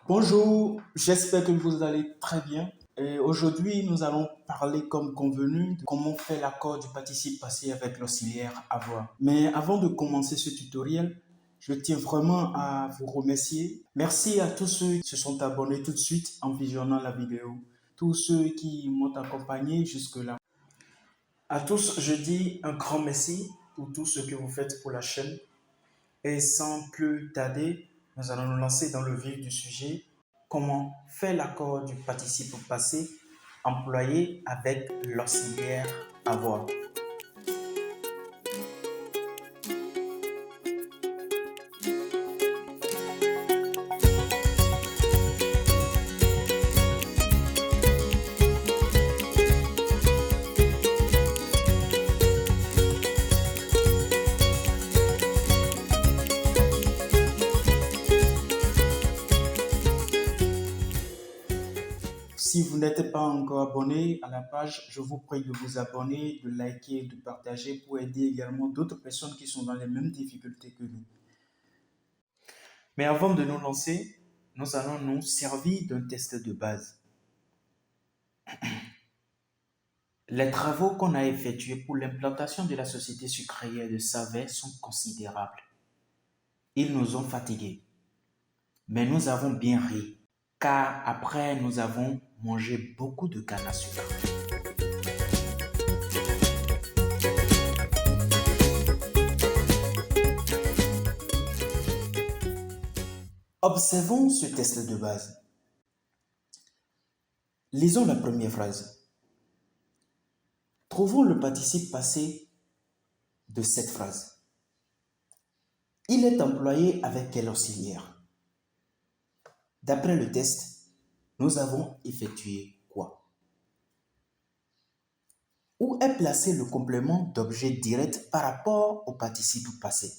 Bonjour, j'espère que vous allez très bien. Et aujourd'hui, nous allons parler comme convenu de comment faire l'accord du participe passé avec l'auxiliaire avoir. Mais avant de commencer ce tutoriel, je tiens vraiment à vous remercier. Merci à tous ceux qui se sont abonnés tout de suite en visionnant la vidéo, tous ceux qui m'ont accompagné jusque-là. À tous, je dis un grand merci pour tout ce que vous faites pour la chaîne. Et sans plus tarder, nous allons nous lancer dans le vif du sujet. Comment faire l'accord du participe passé employé avec l'auxiliaire avoir. Si vous n'êtes pas encore abonné à la page, je vous prie de vous abonner, de liker, de partager pour aider également d'autres personnes qui sont dans les mêmes difficultés que nous. Mais avant de nous lancer, nous allons nous servir d'un test de base. Les travaux qu'on a effectués pour l'implantation de la société sucrière de Savès sont considérables. Ils nous ont fatigués, mais nous avons bien ri, car après nous avons mangé beaucoup de canne à sucre. Observons ce test de base. Lisons la première phrase. Trouvons le participe passé de cette phrase. Il est employé avec quel auxiliaire? D'après le test, nous avons effectué quoi? Où est placé le complément d'objet direct par rapport au participe passé?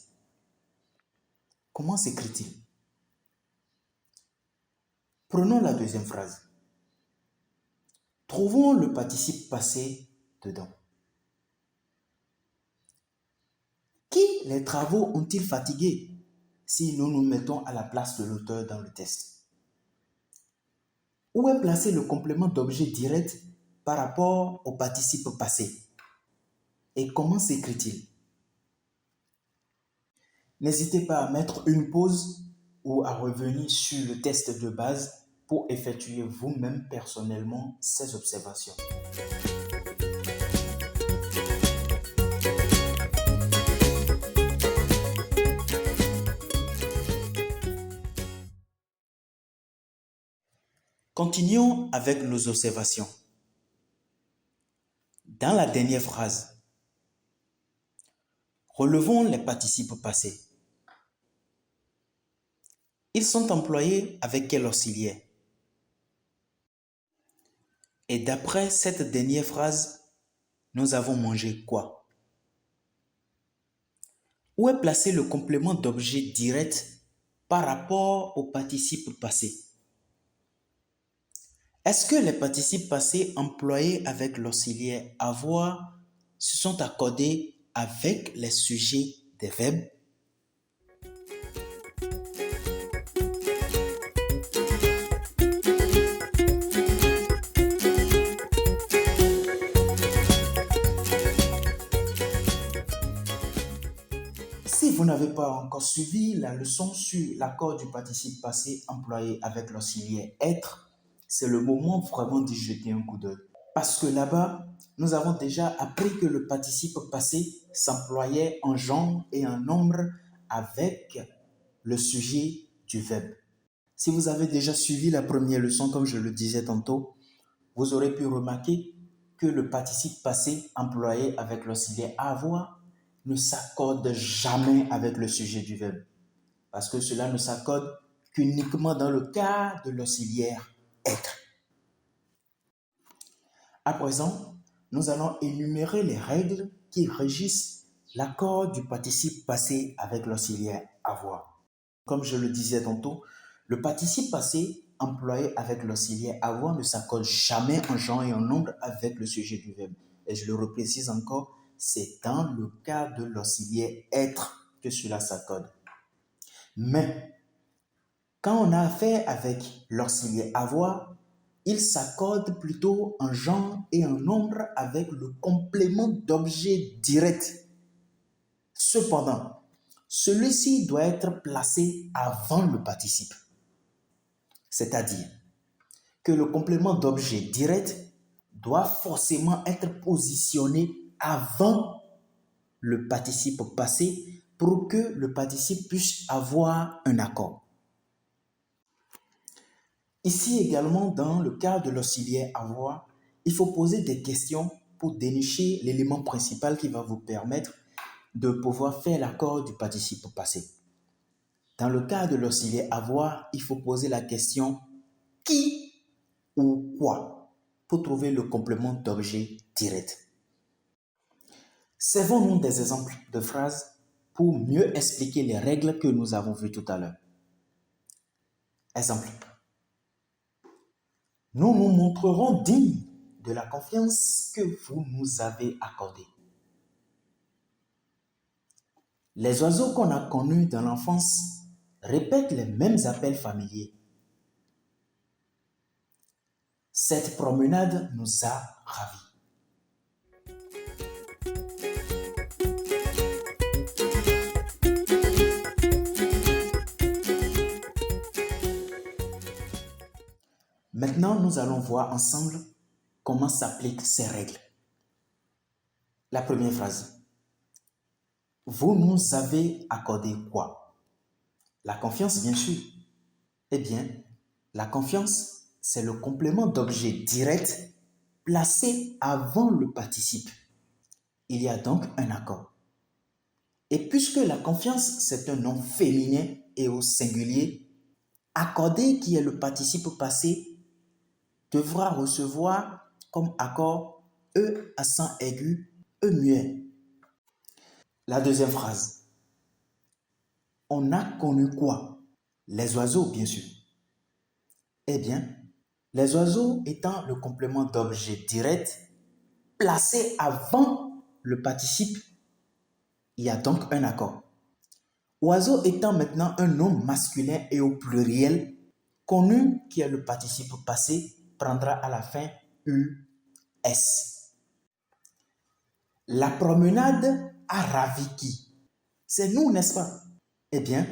Comment s'écrit-il? Prenons la deuxième phrase. Trouvons le participe passé dedans. Qui les travaux ont-ils fatigué si nous nous mettons à la place de l'auteur dans le test? Où est placé le complément d'objet direct par rapport au participe passé? Et comment s'écrit-il? N'hésitez pas à mettre une pause ou à revenir sur le test de base pour effectuer vous-même personnellement ces observations. Continuons avec nos observations. Dans la dernière phrase, relevons les participes passés. Ils sont employés avec quel auxiliaire? Et d'après cette dernière phrase, nous avons mangé quoi? Où est placé le complément d'objet direct par rapport au participe passé? Est-ce que les participes passés employés avec l'auxiliaire avoir se sont accordés avec les sujets des verbes? Si vous n'avez pas encore suivi la leçon sur l'accord du participe passé employé avec l'auxiliaire être, c'est le moment vraiment d'y jeter un coup d'œil. Parce que là-bas, nous avons déjà appris que le participe passé s'employait en genre et en nombre avec le sujet du verbe. Si vous avez déjà suivi la première leçon, comme je le disais tantôt, vous aurez pu remarquer que le participe passé employé avec l'auxiliaire avoir ne s'accorde jamais avec le sujet du verbe. Parce que cela ne s'accorde qu'uniquement dans le cas de l'auxiliaire être. À présent, nous allons énumérer les règles qui régissent l'accord du participe passé avec l'auxiliaire avoir. Comme je le disais tantôt, le participe passé employé avec l'auxiliaire avoir ne s'accorde jamais en genre et en nombre avec le sujet du verbe. Et je le reprécise encore, c'est dans le cas de l'auxiliaire être que cela s'accorde. Mais, Quand on a affaire avec l'auxiliaire avoir, il s'accorde plutôt un genre et un nombre avec le complément d'objet direct. Cependant, celui-ci doit être placé avant le participe. C'est-à-dire que le complément d'objet direct doit forcément être positionné avant le participe passé pour que le participe puisse avoir un accord. Ici également, dans le cas de l'auxiliaire avoir, il faut poser des questions pour dénicher l'élément principal qui va vous permettre de pouvoir faire l'accord du participe passé. Dans le cas de l'auxiliaire avoir, il faut poser la question qui ou quoi pour trouver le complément d'objet direct. Servons-nous des exemples de phrases pour mieux expliquer les règles que nous avons vues tout à l'heure. Exemple. Nous nous montrerons dignes de la confiance que vous nous avez accordée. Les oiseaux qu'on a connus dans l'enfance répètent les mêmes appels familiers. Cette promenade nous a ravis. Maintenant, nous allons voir ensemble comment s'appliquent ces règles. La première phrase. Vous nous avez accordé quoi? La confiance, bien sûr. Eh bien, la confiance, c'est le complément d'objet direct placé avant le participe. Il y a donc un accord. Et puisque la confiance, c'est un nom féminin et au singulier, accordé qui est le participe passé devra recevoir comme accord E accent aigu, E muet. La deuxième phrase. On a connu quoi? Les oiseaux, bien sûr. Eh bien, les oiseaux étant le complément d'objet direct placé avant le participe, il y a donc un accord. Oiseau étant maintenant un nom masculin et au pluriel, connu qui est le participe passé, prendra à la fin US. La promenade a ravi qui? C'est nous, n'est-ce pas? Eh bien,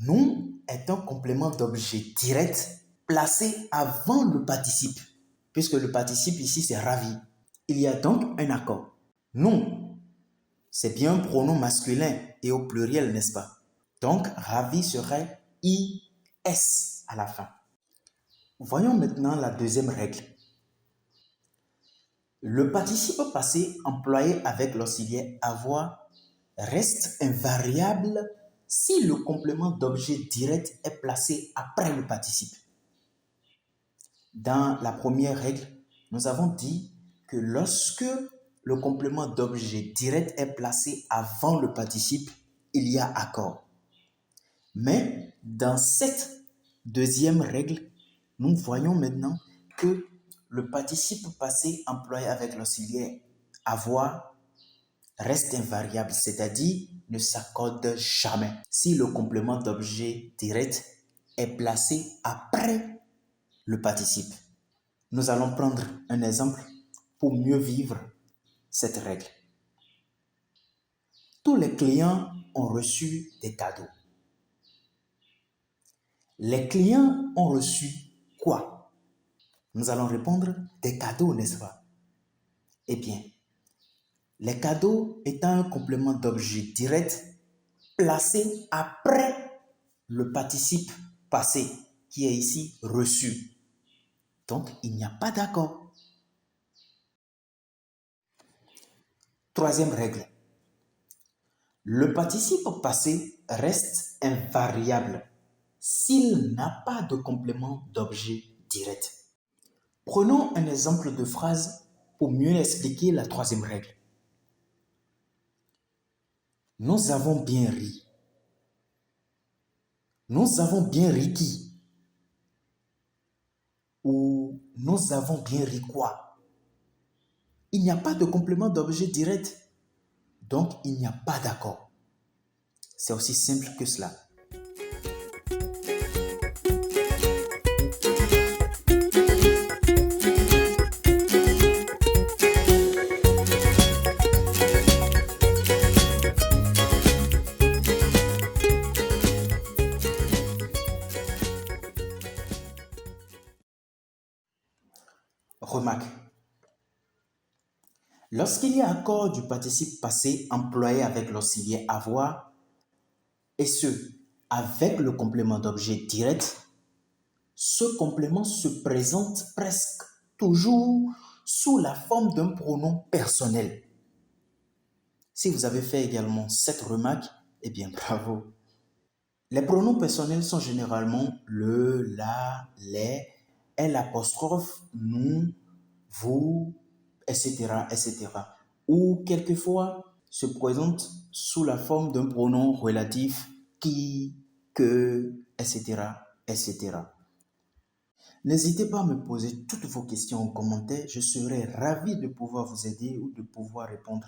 nous est un complément d'objet direct placé avant le participe, puisque le participe ici c'est ravi. Il y a donc un accord. Nous, c'est bien un pronom masculin et au pluriel, n'est-ce pas? Donc, ravi serait IS à la fin. Voyons maintenant la deuxième règle. Le participe passé employé avec l'auxiliaire avoir reste invariable si le complément d'objet direct est placé après le participe. Dans la première règle, nous avons dit que lorsque le complément d'objet direct est placé avant le participe, il y a accord. Mais dans cette deuxième règle, nous voyons maintenant que le participe passé employé avec l'auxiliaire avoir reste invariable, c'est-à-dire ne s'accorde jamais si le complément d'objet direct est placé après le participe. Nous allons prendre un exemple pour mieux vivre cette règle. Tous les clients ont reçu des cadeaux. Les clients ont reçu quoi? Nous allons répondre des cadeaux, n'est-ce pas? Eh bien, les cadeaux étant un complément d'objet direct placé après le participe passé qui est ici reçu. Donc, il n'y a pas d'accord. Troisième règle. Le participe passé reste invariable s'il n'a pas de complément d'objet direct. Prenons un exemple de phrase pour mieux expliquer la troisième règle. Nous avons bien ri. Nous avons bien ri qui? Ou nous avons bien ri quoi? Il n'y a pas de complément d'objet direct. Donc, il n'y a pas d'accord. C'est aussi simple que cela. Remarque, lorsqu'il y a accord du participe passé employé avec l'auxiliaire avoir, et ce, avec le complément d'objet direct, ce complément se présente presque toujours sous la forme d'un pronom personnel. Si vous avez fait également cette remarque, eh bien bravo. Les pronoms personnels sont généralement le, la, les, l'apostrophe, nous, vous, etc., etc. Ou quelquefois se présentent sous la forme d'un pronom relatif qui, que, etc., etc. N'hésitez pas à me poser toutes vos questions en commentaire. Je serai ravi de pouvoir vous aider ou de pouvoir répondre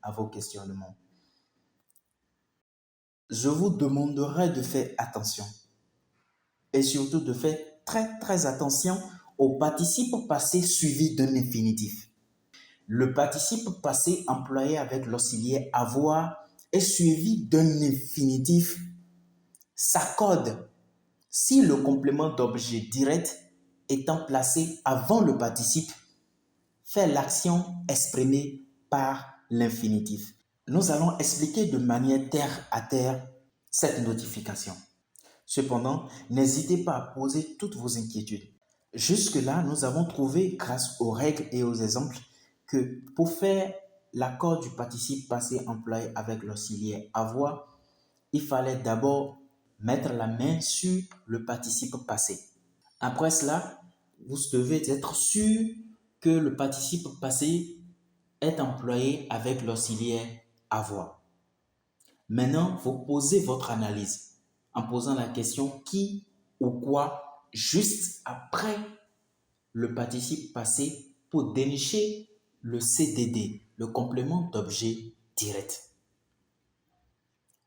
à vos questionnements. Je vous demanderai de faire attention et surtout de faire très attention au participe passé suivi d'un infinitif. Le participe passé employé avec l'auxiliaire avoir est suivi d'un infinitif s'accorde si le complément d'objet direct étant placé avant le participe fait l'action exprimée par l'infinitif. Nous allons expliquer de manière terre à terre cette notification. Cependant, n'hésitez pas à poser toutes vos inquiétudes. Jusque-là, nous avons trouvé, grâce aux règles et aux exemples, que pour faire l'accord du participe passé employé avec l'auxiliaire avoir, il fallait d'abord mettre la main sur le participe passé. Après cela, vous devez être sûr que le participe passé est employé avec l'auxiliaire avoir. Maintenant, vous posez votre analyse en posant la question qui ou quoi juste après le participe passé pour dénicher le CDD, le complément d'objet direct.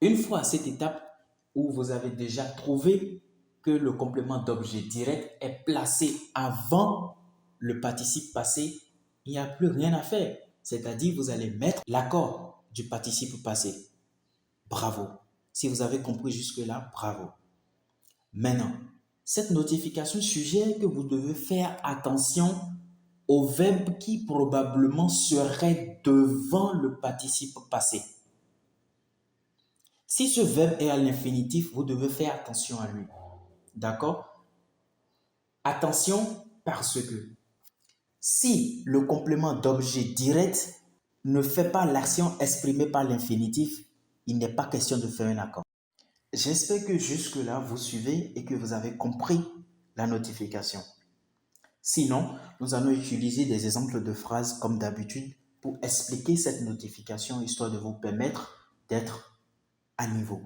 Une fois à cette étape où vous avez déjà trouvé que le complément d'objet direct est placé avant le participe passé, il n'y a plus rien à faire. C'est-à-dire, vous allez mettre l'accord du participe passé. Bravo. Si vous avez compris jusque-là, bravo. Maintenant, cette notification suggère que vous devez faire attention au verbe qui probablement serait devant le participe passé. Si ce verbe est à l'infinitif, vous devez faire attention à lui. D'accord? Attention parce que si le complément d'objet direct ne fait pas l'action exprimée par l'infinitif, il n'est pas question de faire un accord. J'espère que jusque-là, vous suivez et que vous avez compris la notification. Sinon, nous allons utiliser des exemples de phrases comme d'habitude pour expliquer cette notification, histoire de vous permettre d'être à niveau.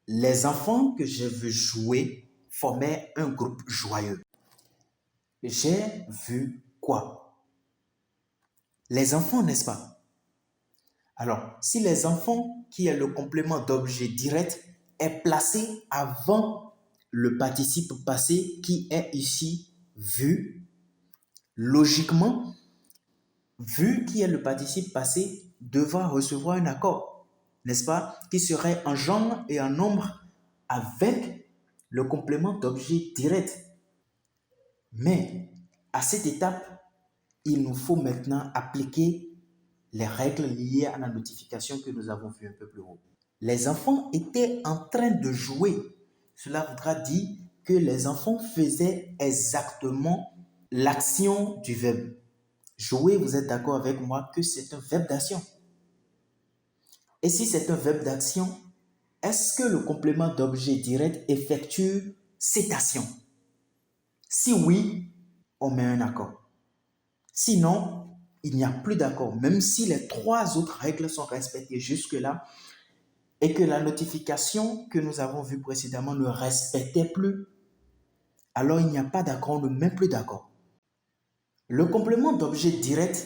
Les enfants que j'ai vus jouer formaient un groupe joyeux. J'ai vu quoi? Les enfants, n'est-ce pas? Alors, si les enfants, qui est le complément d'objet direct, est placé avant le participe passé qui est ici vu, logiquement, vu qui est le participe passé, devra recevoir un accord, n'est-ce pas? Qui serait en genre et en nombre avec le complément d'objet direct. Mais à cette étape, il nous faut maintenant appliquer les règles liées à la notification que nous avons vues un peu plus haut. Les enfants étaient en train de jouer. Cela voudra dire que les enfants faisaient exactement l'action du verbe. Jouer, vous êtes d'accord avec moi que c'est un verbe d'action. Et si c'est un verbe d'action, est-ce que le complément d'objet direct effectue cette action? Si oui, on met un accord. Sinon, il n'y a plus d'accord. Même si les trois autres règles sont respectées jusque-là et que la notification que nous avons vue précédemment ne respectait plus, alors il n'y a pas d'accord, on ne met plus d'accord. Le complément d'objet direct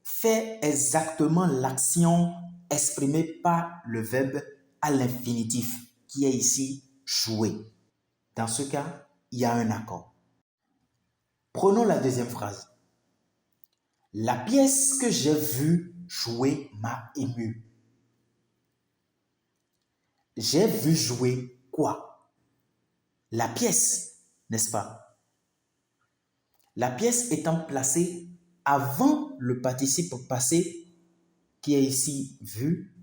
fait exactement l'action exprimée par le verbe à l'infinitif qui est ici jouer. Dans ce cas, il y a un accord. Prenons la deuxième phrase. La pièce que j'ai vue jouer m'a ému. J'ai vu jouer quoi? La pièce, n'est-ce pas? La pièce étant placée avant le participe passé qui est ici vu,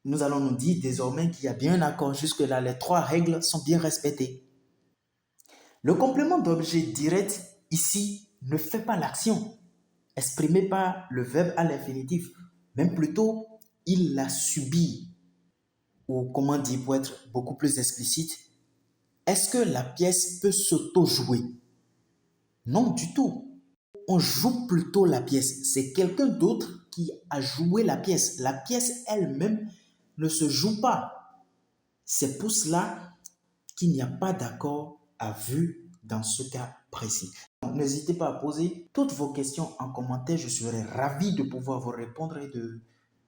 nous allons nous dire désormais qu'il y a bien un accord. Jusque-là, les trois règles sont bien respectées. Le complément d'objet direct ici ne fait pas l'action exprimée par le verbe à l'infinitif, même plutôt il la subit. Ou comment dire pour être beaucoup plus explicite, est-ce que la pièce peut s'auto-jouer? Non du tout. On joue plutôt la pièce. C'est quelqu'un d'autre qui a joué la pièce. La pièce elle-même ne se joue pas. C'est pour cela qu'il n'y a pas d'accord à vue dans ce cas précis. N'hésitez pas à poser toutes vos questions en commentaire. Je serai ravi de pouvoir vous répondre et de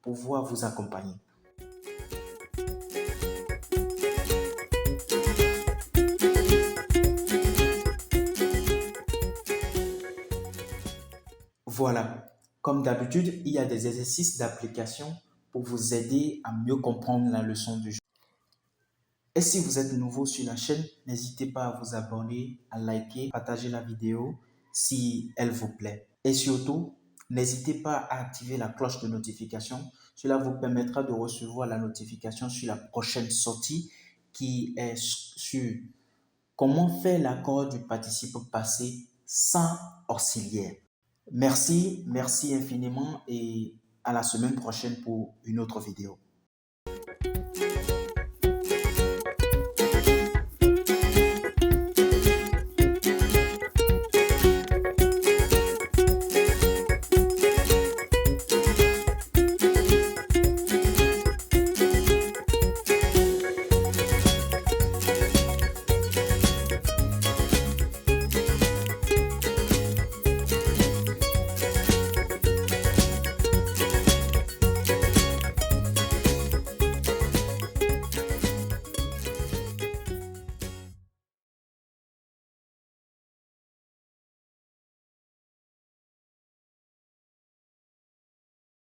pouvoir vous accompagner. Voilà, comme d'habitude, il y a des exercices d'application pour vous aider à mieux comprendre la leçon du jour. Et si vous êtes nouveau sur la chaîne, n'hésitez pas à vous abonner, à liker, partager la vidéo si elle vous plaît. Et surtout, n'hésitez pas à activer la cloche de notification. Cela vous permettra de recevoir la notification sur la prochaine sortie qui est sur comment faire l'accord du participe passé sans auxiliaire. Merci infiniment et à la semaine prochaine pour une autre vidéo.